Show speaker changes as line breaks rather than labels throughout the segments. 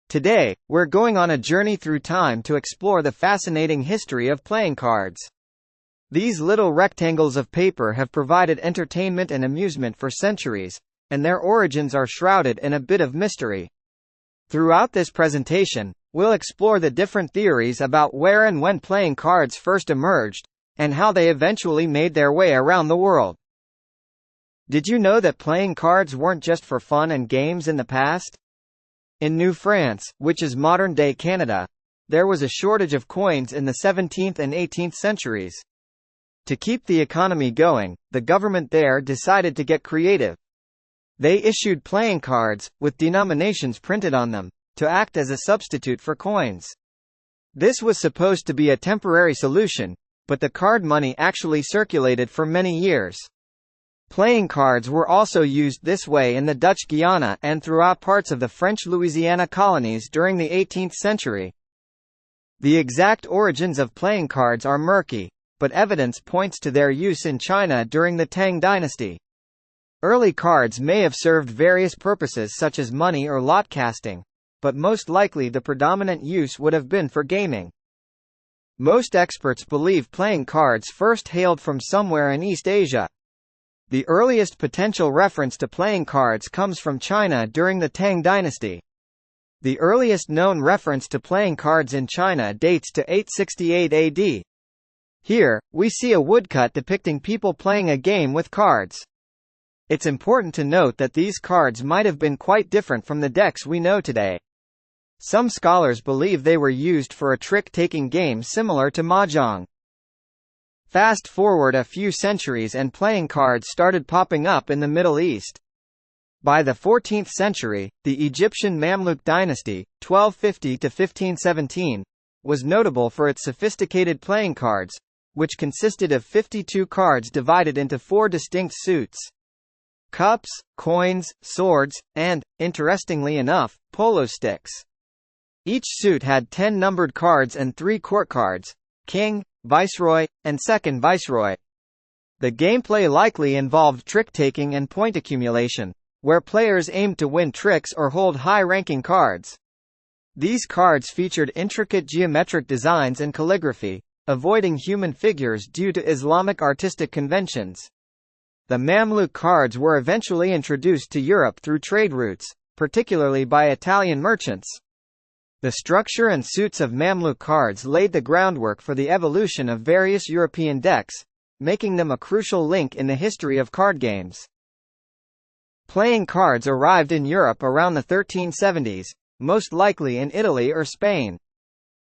Today, we're going on a journey through time to explore the fascinating history of playing cards. These little rectangles of paper have provided entertainment and amusement for centuries, and their origins are shrouded in a bit of mystery. Throughout this presentation, we'll explore the different theories about where and when playing cards first emerged, and how they eventually made their way around the world. Did you know that playing cards weren't just for fun and games in the past? In New France, which is modern-day Canada, there was a shortage of coins in the 17th and 18th centuries. To keep the economy going, the government there decided to get creative. They issued playing cards, with denominations printed on them, to act as a substitute for coins. This was supposed to be a temporary solution, but the card money actually circulated for many years. Playing cards were also used this way in the Dutch Guiana and throughout parts of the French Louisiana colonies during the 18th century. The exact origins of playing cards are murky, but evidence points to their use in China during the Tang dynasty. Early cards may have served various purposes such as money or lot casting, but most likely the predominant use would have been for gaming. Most experts believe playing cards first hailed from somewhere in East Asia. The earliest potential reference to playing cards comes from China during the Tang dynasty. The earliest known reference to playing cards in China dates to 868 AD. Here, we see a woodcut depicting people playing a game with cards. It's important to note that these cards might have been quite different from the decks we know today. Some scholars believe they were used for a trick-taking game similar to mahjong. Fast forward a few centuries and playing cards started popping up in the Middle East. By the 14th century, the Egyptian Mamluk dynasty, 1250 to 1517, was notable for its sophisticated playing cards, which consisted of 52 cards divided into 4 distinct suits: cups, coins, swords, and, interestingly enough, polo sticks. Each suit had 10 numbered cards and 3 court cards: king, viceroy, and second viceroy. The gameplay likely involved trick-taking and point accumulation, where players aimed to win tricks or hold high-ranking cards. These cards featured intricate geometric designs and calligraphy, avoiding human figures due to Islamic artistic conventions. The Mamluk cards were eventually introduced to Europe through trade routes, particularly by Italian merchants. The structure and suits of Mamluk cards laid the groundwork for the evolution of various European decks, making them a crucial link in the history of card games. Playing cards arrived in Europe around the 1370s, most likely in Italy or Spain.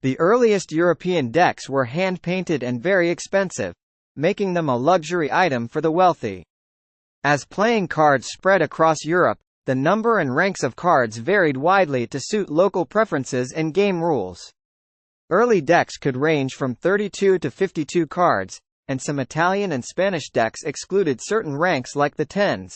The earliest European decks were hand-painted and very expensive, making them a luxury item for the wealthy. As playing cards spread across Europe, the number and ranks of cards varied widely to suit local preferences and game rules. Early decks could range from 32 to 52 cards, and some Italian and Spanish decks excluded certain ranks like the tens.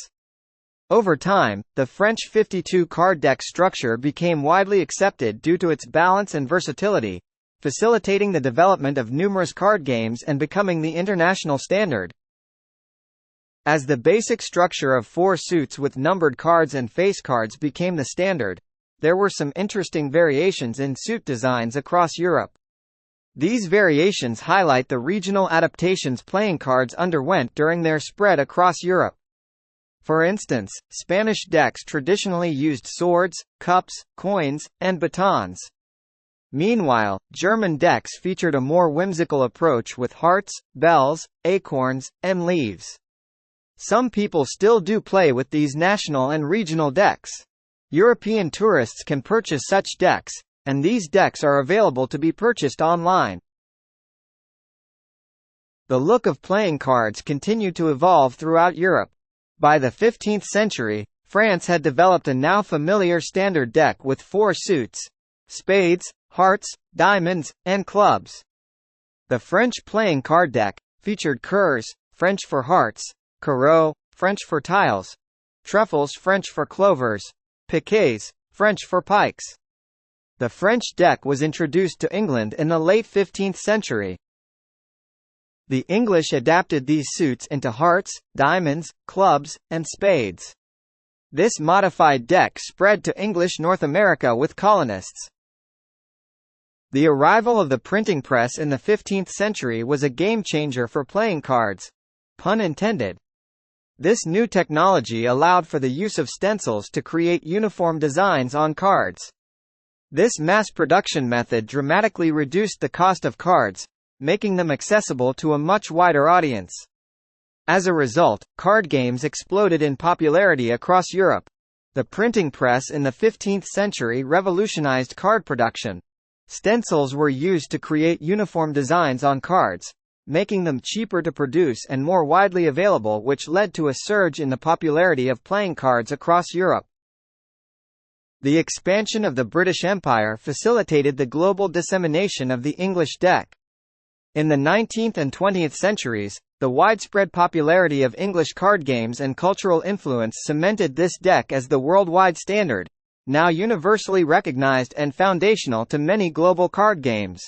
Over time, the French 52-card deck structure became widely accepted due to its balance and versatility, facilitating the development of numerous card games and becoming the international standard. As the basic structure of 4 suits with numbered cards and face cards became the standard, there were some interesting variations in suit designs across Europe. These variations highlight the regional adaptations playing cards underwent during their spread across Europe. For instance, Spanish decks traditionally used swords, cups, coins, and batons. Meanwhile, German decks featured a more whimsical approach with hearts, bells, acorns, and leaves. Some people still do play with these national and regional decks. European tourists can purchase such decks, and these decks are available to be purchased online. The look of playing cards continued to evolve throughout Europe. By the 15th century, France had developed a now familiar standard deck with 4 suits: spades, hearts, diamonds, and clubs. The French playing card deck featured cœurs, French for hearts, carreaux, French for tiles, truffles, French for clovers, piquets, French for pikes. The French deck was introduced to England in the late 15th century. The English adapted these suits into hearts, diamonds, clubs, and spades. This modified deck spread to English North America with colonists. The arrival of the printing press in the 15th century was a game-changer for playing cards. Pun intended. This new technology allowed for the use of stencils to create uniform designs on cards. This mass production method dramatically reduced the cost of cards, making them accessible to a much wider audience. As a result, card games exploded in popularity across Europe. The printing press in the 15th century revolutionized card production. Stencils were used to create uniform designs on cards, making them cheaper to produce and more widely available, which led to a surge in the popularity of playing cards across Europe. The expansion of the British Empire facilitated the global dissemination of the English deck. In the 19th and 20th centuries, the widespread popularity of English card games and cultural influence cemented this deck as the worldwide standard, now universally recognized and foundational to many global card games.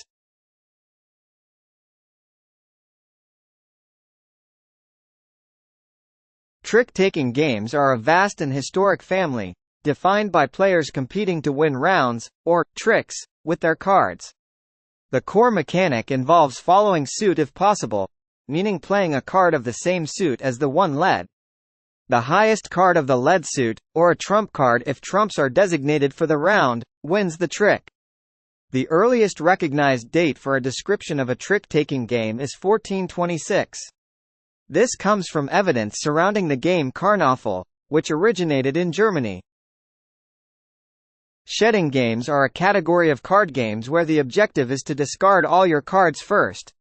Trick-taking games are a vast and historic family, defined by players competing to win rounds, or tricks, with their cards. The core mechanic involves following suit if possible, meaning playing a card of the same suit as the one led. The highest card of the led suit, or a trump card if trumps are designated for the round, wins the trick. The earliest recognized date for a description of a trick-taking game is 1426. This comes from evidence surrounding the game Karnaffel, which originated in Germany. Shedding games are a category of card games where the objective is to discard all your cards first.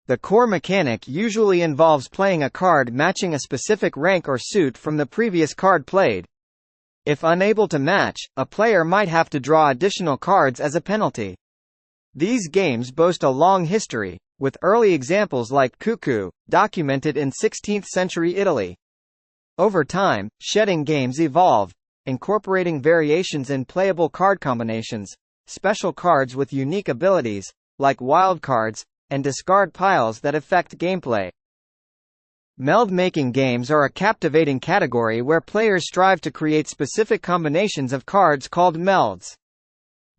The core mechanic usually involves playing a card matching a specific rank or suit from the previous card played. If unable to match, a player might have to draw additional cards as a penalty. These games boast a long history, with early examples like Cuckoo, documented in 16th century Italy. Over time, shedding games evolved, incorporating variations in playable card combinations, special cards with unique abilities, like wildcards, and discard piles that affect gameplay. Meld-making games are a captivating category where players strive to create specific combinations of cards called melds.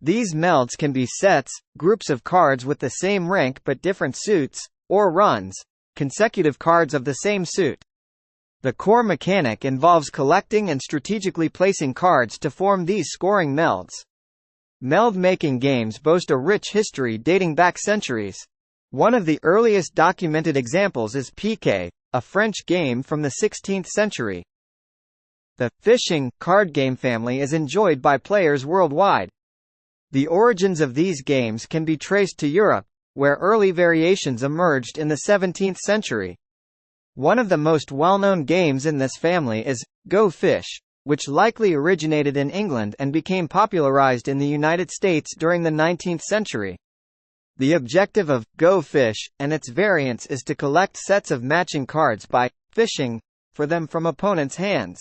These melds can be sets, groups of cards with the same rank but different suits, or runs, consecutive cards of the same suit. The core mechanic involves collecting and strategically placing cards to form these scoring melds. Meld-making games boast a rich history dating back centuries. One of the earliest documented examples is piquet, a French game from the 16th century. The fishing card game family is enjoyed by players worldwide. The origins of these games can be traced to Europe, where early variations emerged in the 17th century. One of the most well-known games in this family is Go Fish, which likely originated in England and became popularized in the United States during the 19th century. The objective of Go Fish and its variants is to collect sets of matching cards by fishing for them from opponents' hands.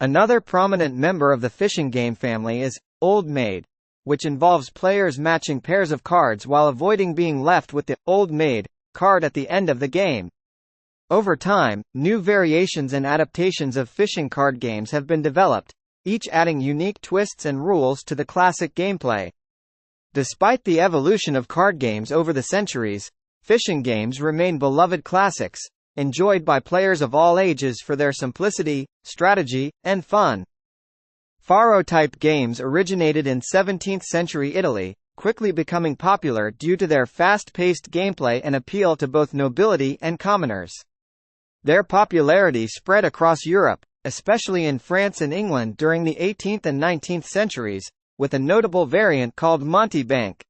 Another prominent member of the fishing game family is Old Maid, which involves players matching pairs of cards while avoiding being left with the Old Maid card at the end of the game. Over time, new variations and adaptations of fishing card games have been developed, each adding unique twists and rules to the classic gameplay. Despite the evolution of card games over the centuries, fishing games remain beloved classics, enjoyed by players of all ages for their simplicity, strategy, and fun. Faro-type games originated in 17th-century Italy, quickly becoming popular due to their fast-paced gameplay and appeal to both nobility and commoners. Their popularity spread across Europe, especially in France and England during the 18th and 19th centuries, with a notable variant called Monte Bank.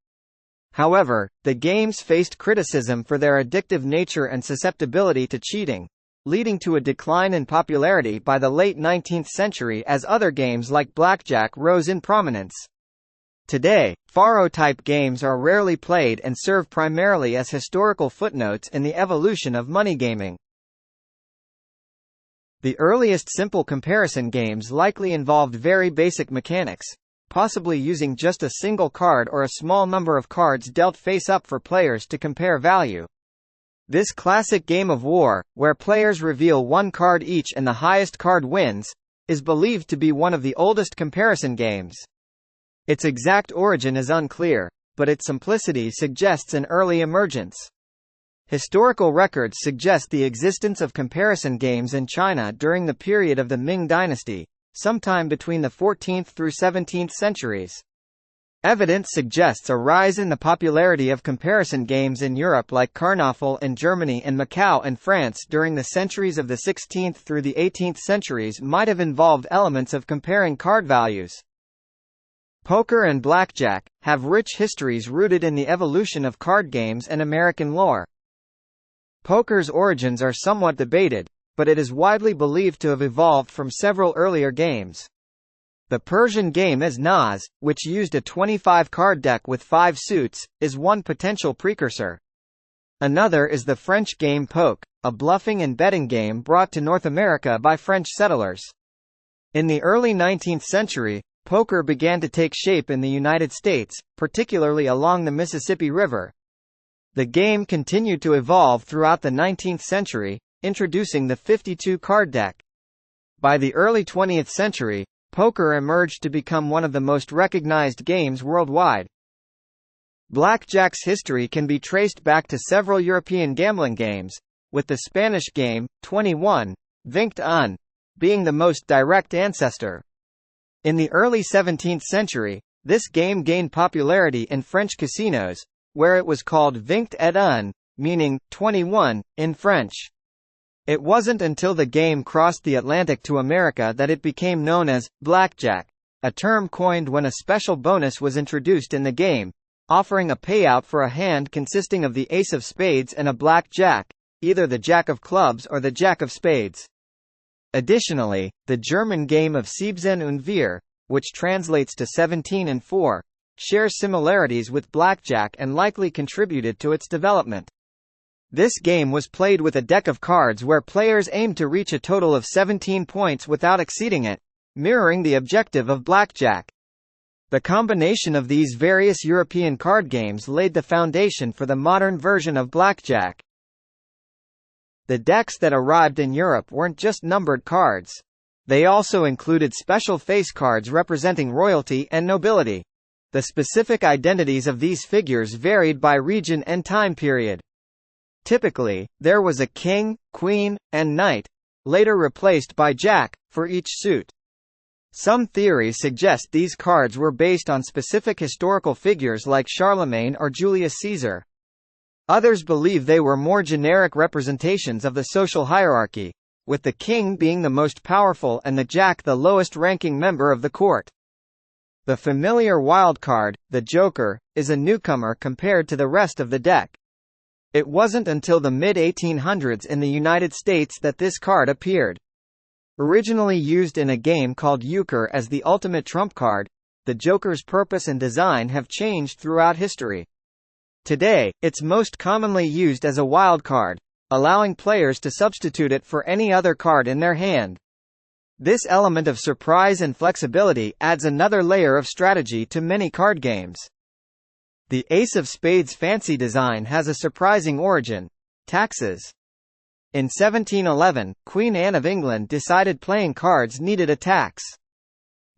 However, the games faced criticism for their addictive nature and susceptibility to cheating, leading to a decline in popularity by the late 19th century as other games like blackjack rose in prominence. Today, Faro-type games are rarely played and serve primarily as historical footnotes in the evolution of money gaming. The earliest simple comparison games likely involved very basic mechanics, possibly using just a single card or a small number of cards dealt face-up for players to compare value. This classic game of war, where players reveal one card each and the highest card wins, is believed to be one of the oldest comparison games. Its exact origin is unclear, but its simplicity suggests an early emergence. Historical records suggest the existence of comparison games in China during the period of the Ming Dynasty, sometime between the 14th through 17th centuries. Evidence suggests a rise in the popularity of comparison games in Europe, like Karnaffel in Germany and Macau in France during the centuries of the 16th through the 18th centuries might have involved elements of comparing card values. Poker and blackjack have rich histories rooted in the evolution of card games and American lore. Poker's origins are somewhat debated, but it is widely believed to have evolved from several earlier games. The Persian game as Naz, which used a 25-card deck with 5 suits, is one potential precursor. Another is the French game Poke, a bluffing and betting game brought to North America by French settlers. In the early 19th century, poker began to take shape in the United States, particularly along the Mississippi River. The game continued to evolve throughout the 19th century, introducing the 52-card deck. By the early 20th century, poker emerged to become one of the most recognized games worldwide. Blackjack's history can be traced back to several European gambling games, with the Spanish game, 21, 21, being the most direct ancestor. In the early 17th century, this game gained popularity in French casinos, where it was called 21, meaning 21, in French. It wasn't until the game crossed the Atlantic to America that it became known as blackjack, a term coined when a special bonus was introduced in the game, offering a payout for a hand consisting of the ace of spades and a black jack, either the jack of clubs or the jack of spades. Additionally, the German game of 17 und 4, which translates to 17 and 4, shares similarities with blackjack and likely contributed to its development. This game was played with a deck of cards where players aimed to reach a total of 17 points without exceeding it, mirroring the objective of blackjack. The combination of these various European card games laid the foundation for the modern version of blackjack. The decks that arrived in Europe weren't just numbered cards. They also included special face cards representing royalty and nobility. The specific identities of these figures varied by region and time period. Typically, there was a king, queen, and knight, later replaced by jack, for each suit. Some theories suggest these cards were based on specific historical figures like Charlemagne or Julius Caesar. Others believe they were more generic representations of the social hierarchy, with the king being the most powerful and the jack the lowest-ranking member of the court. The familiar wild card, the Joker, is a newcomer compared to the rest of the deck. It wasn't until the mid-1800s in the United States that this card appeared. Originally used in a game called euchre as the ultimate trump card, the Joker's purpose and design have changed throughout history. Today, it's most commonly used as a wild card, allowing players to substitute it for any other card in their hand. This element of surprise and flexibility adds another layer of strategy to many card games. The Ace of Spades fancy design has a surprising origin: taxes. In 1711, Queen Anne of England decided playing cards needed a tax.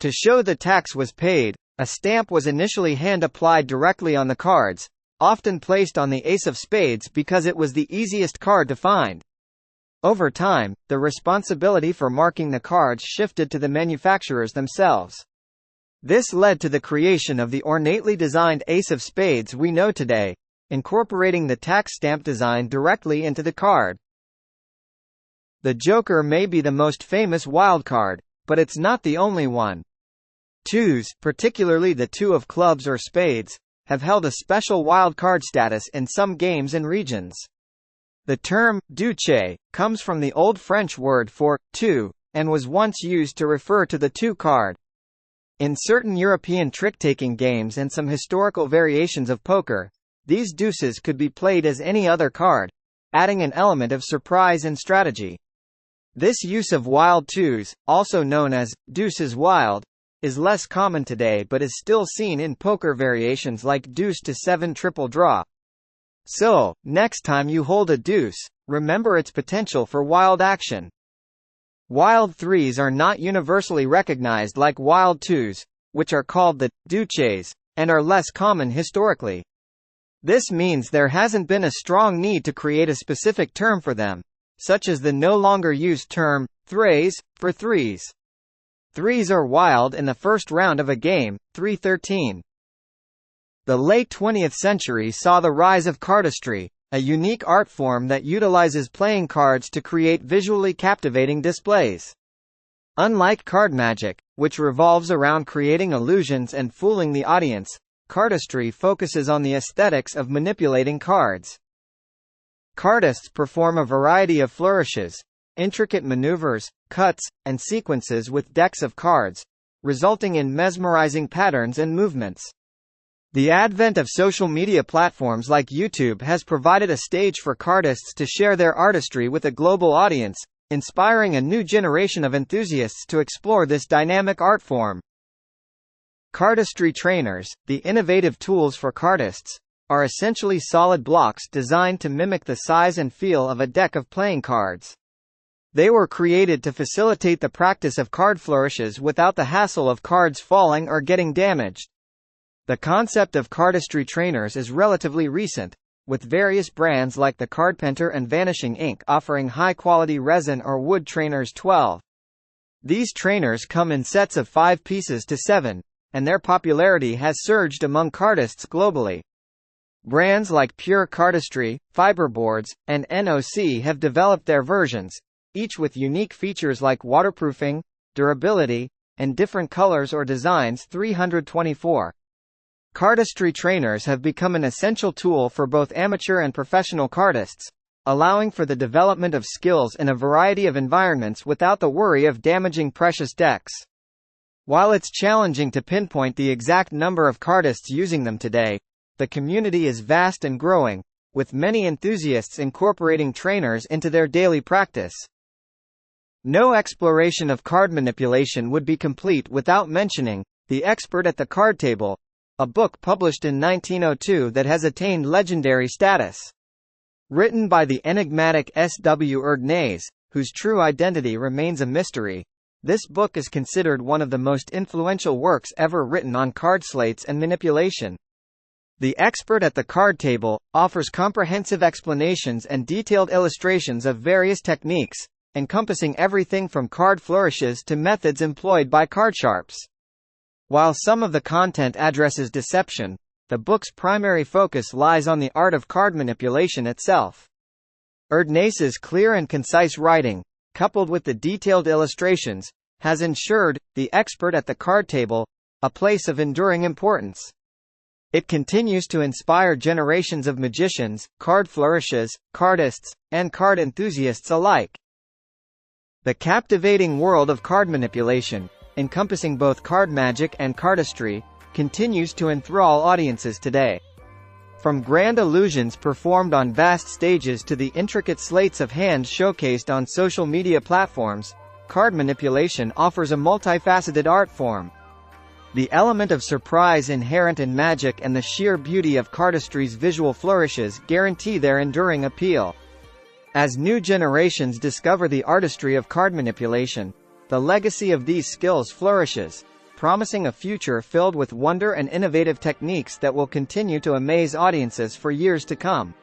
To show the tax was paid, a stamp was initially hand-applied directly on the cards, often placed on the Ace of Spades because it was the easiest card to find. Over time, the responsibility for marking the cards shifted to the manufacturers themselves. This led to the creation of the ornately designed Ace of Spades we know today, incorporating the tax stamp design directly into the card. The Joker may be the most famous wild card, but it's not the only one. Twos, particularly the two of clubs or spades, have held a special wild card status in some games and regions. The term «duché» comes from the Old French word for «two», and was once used to refer to the two card. In certain European trick-taking games and some historical variations of poker, these deuces could be played as any other card, adding an element of surprise and strategy. This use of wild twos, also known as deuces wild, is less common today but is still seen in poker variations like deuce to 7 triple draw. So, next time you hold a deuce, remember its potential for wild action. Wild threes are not universally recognized like wild twos, which are called the duces, and are less common historically. This means there hasn't been a strong need to create a specific term for them, such as the no longer used term threes for threes. Threes are wild in the first round of a game, 313. The late 20th century saw the rise of cardistry, a unique art form that utilizes playing cards to create visually captivating displays. Unlike card magic, which revolves around creating illusions and fooling the audience, cardistry focuses on the aesthetics of manipulating cards. Cardists perform a variety of flourishes, intricate maneuvers, cuts, and sequences with decks of cards, resulting in mesmerizing patterns and movements. The advent of social media platforms like YouTube has provided a stage for cardists to share their artistry with a global audience, inspiring a new generation of enthusiasts to explore this dynamic art form. Cardistry trainers, the innovative tools for cardists, are essentially solid blocks designed to mimic the size and feel of a deck of playing cards. They were created to facilitate the practice of card flourishes without the hassle of cards falling or getting damaged. The concept of cardistry trainers is relatively recent, with various brands like the Cardpenter and Vanishing Ink offering high-quality resin or wood trainers 12. These trainers come in sets of 5 pieces to 7, and their popularity has surged among cardists globally. Brands like Pure Cardistry, Fiberboards, and NOC have developed their versions, each with unique features like waterproofing, durability, and different colors or designs. 324. Cardistry trainers have become an essential tool for both amateur and professional cardists, allowing for the development of skills in a variety of environments without the worry of damaging precious decks. While it's challenging to pinpoint the exact number of cardists using them today, the community is vast and growing, with many enthusiasts incorporating trainers into their daily practice. No exploration of card manipulation would be complete without mentioning The Expert at the Card Table, a book published in 1902 that has attained legendary status. Written by the enigmatic S.W. Erdnase, whose true identity remains a mystery, this book is considered one of the most influential works ever written on card slates and manipulation. The Expert at the Card Table offers comprehensive explanations and detailed illustrations of various techniques, encompassing everything from card flourishes to methods employed by cardsharps. While some of the content addresses deception, the book's primary focus lies on the art of card manipulation itself. Erdnase's clear and concise writing, coupled with the detailed illustrations, has ensured The Expert at the Card Table a place of enduring importance. It continues to inspire generations of magicians, card flourishes, cardists, and card enthusiasts alike. The captivating world of card manipulation, encompassing both card magic and cardistry, continues to enthrall audiences today. From grand illusions performed on vast stages to the intricate slates of hands showcased on social media platforms, card manipulation offers a multifaceted art form. The element of surprise inherent in magic and the sheer beauty of cardistry's visual flourishes guarantee their enduring appeal. As new generations discover the artistry of card manipulation, the legacy of these skills flourishes, promising a future filled with wonder and innovative techniques that will continue to amaze audiences for years to come.